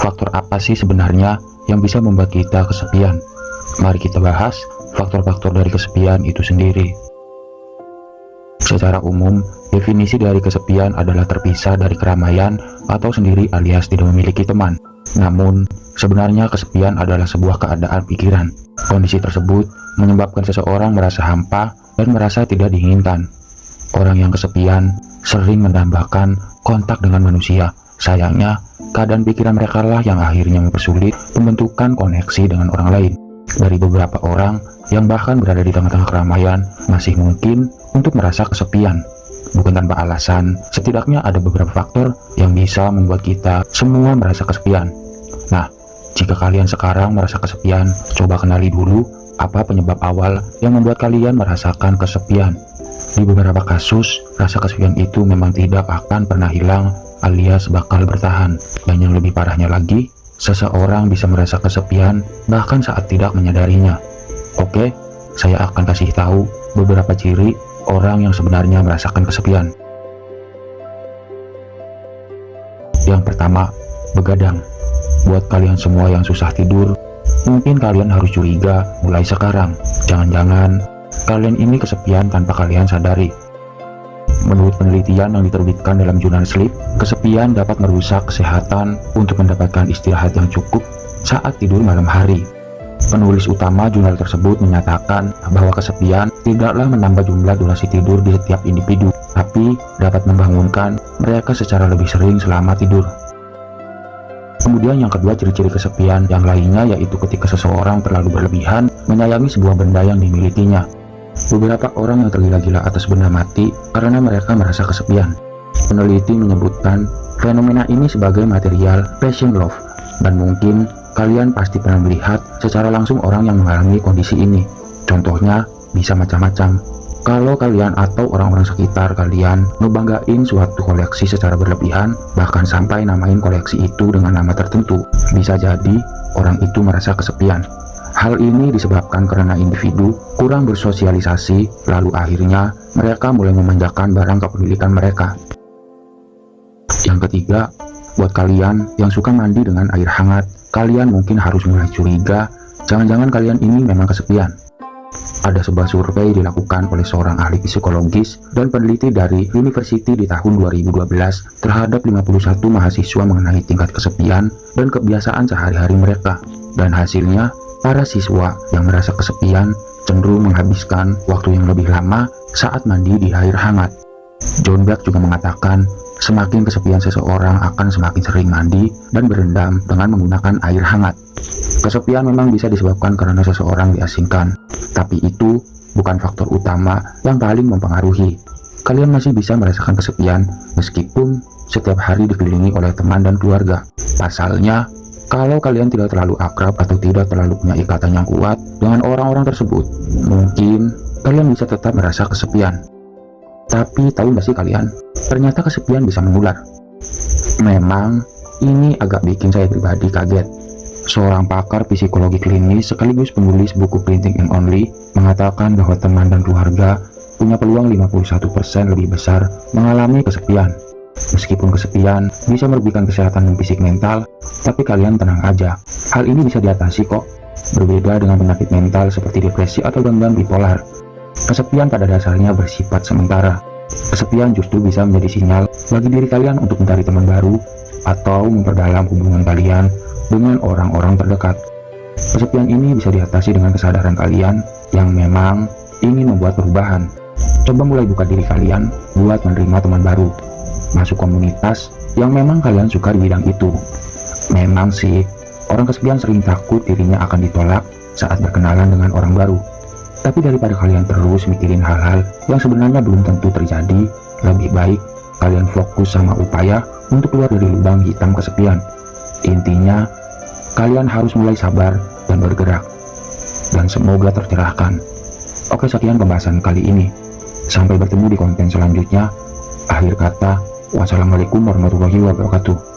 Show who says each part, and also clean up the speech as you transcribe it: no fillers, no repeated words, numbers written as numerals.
Speaker 1: faktor apa sih sebenarnya yang bisa membuat kita kesepian? Mari kita bahas faktor-faktor dari kesepian itu sendiri. Secara umum, definisi dari kesepian adalah terpisah dari keramaian atau sendiri alias tidak memiliki teman. Namun, sebenarnya kesepian adalah sebuah keadaan pikiran. Kondisi tersebut menyebabkan seseorang merasa hampa dan merasa tidak diinginkan. Orang yang kesepian sering menambahkan kontak dengan manusia. Sayangnya, keadaan pikiran mereka lah yang akhirnya mempersulit pembentukan koneksi dengan orang lain. Dari beberapa orang yang bahkan berada di tengah-tengah keramaian, masih mungkin untuk merasa kesepian. Bukan tanpa alasan, setidaknya ada beberapa faktor yang bisa membuat kita semua merasa kesepian. Nah, jika kalian sekarang merasa kesepian, coba kenali dulu apa penyebab awal yang membuat kalian merasakan kesepian. Di beberapa kasus, rasa kesepian itu memang tidak akan pernah hilang alias bakal bertahan. Dan yang lebih parahnya lagi, seseorang bisa merasa kesepian bahkan saat tidak menyadarinya. Oke, saya akan kasih tahu beberapa ciri orang yang sebenarnya merasakan kesepian. Yang pertama, begadang. Buat kalian semua yang susah tidur, mungkin kalian harus curiga mulai sekarang. Jangan-jangan kalian ini kesepian tanpa kalian sadari. Menurut penelitian yang diterbitkan dalam jurnal Sleep, kesepian dapat merusak kesehatan untuk mendapatkan istirahat yang cukup saat tidur malam hari. Penulis utama jurnal tersebut menyatakan bahwa kesepian tidaklah menambah jumlah durasi tidur di setiap individu, tapi dapat membangunkan mereka secara lebih sering selama tidur. Kemudian yang kedua, ciri-ciri kesepian yang lainnya yaitu ketika seseorang terlalu berlebihan menyayangi sebuah benda yang dimilikinya. Beberapa orang yang tergila-gila atas benda mati karena mereka merasa kesepian. Peneliti menyebutkan fenomena ini sebagai material passion love, dan mungkin kalian pasti pernah melihat secara langsung orang yang mengalami kondisi ini. Contohnya bisa macam-macam. Kalau kalian atau orang-orang sekitar kalian ngebanggain suatu koleksi secara berlebihan, bahkan sampai namain koleksi itu dengan nama tertentu, bisa jadi orang itu merasa kesepian. Hal ini disebabkan karena individu kurang bersosialisasi, lalu akhirnya mereka mulai memanjakan barang kepemilikan mereka. Yang ketiga, buat kalian yang suka mandi dengan air hangat, kalian mungkin harus mulai curiga, jangan-jangan kalian ini memang kesepian. Ada sebuah survei dilakukan oleh seorang ahli psikologis dan peneliti dari University di tahun 2012 terhadap 51 mahasiswa mengenai tingkat kesepian dan kebiasaan sehari-hari mereka. Dan hasilnya, para siswa yang merasa kesepian cenderung menghabiskan waktu yang lebih lama saat mandi di air hangat. John Black juga mengatakan, semakin kesepian seseorang akan semakin sering mandi dan berendam dengan menggunakan air hangat. Kesepian memang bisa disebabkan karena seseorang diasingkan, tapi itu bukan faktor utama yang paling mempengaruhi. Kalian masih bisa merasakan kesepian meskipun setiap hari dikelilingi oleh teman dan keluarga. Pasalnya, kalau kalian tidak terlalu akrab atau tidak terlalu punya ikatan yang kuat dengan orang-orang tersebut, mungkin kalian bisa tetap merasa kesepian. Tapi tahu gak sih kalian, ternyata kesepian bisa menular. Memang, ini agak bikin saya pribadi kaget. Seorang pakar psikologi klinis sekaligus penulis buku Printing and Only mengatakan bahwa teman dan keluarga punya peluang 51% lebih besar mengalami kesepian. Meskipun kesepian bisa merugikan kesehatan dan fisik mental, tapi kalian tenang aja. Hal ini bisa diatasi kok. Berbeda dengan penyakit mental seperti depresi atau gangguan bipolar. Kesepian pada dasarnya bersifat sementara. Kesepian justru bisa menjadi sinyal bagi diri kalian untuk mencari teman baru atau memperdalam hubungan kalian dengan orang-orang terdekat. Kesepian ini bisa diatasi dengan kesadaran kalian yang memang ingin membuat perubahan. Coba mulai buka diri kalian buat menerima teman baru. Masuk komunitas yang memang kalian suka di bidang itu. Memang sih, orang kesepian sering takut dirinya akan ditolak saat berkenalan dengan orang baru. Tapi daripada kalian terus mikirin hal-hal yang sebenarnya belum tentu terjadi, lebih baik kalian fokus sama upaya untuk keluar dari lubang hitam kesepian. Intinya, kalian harus mulai sabar dan bergerak. Dan semoga tercerahkan. Oke, sekian pembahasan kali ini. Sampai bertemu di konten selanjutnya. Akhir kata, wassalamualaikum warahmatullahi wabarakatuh.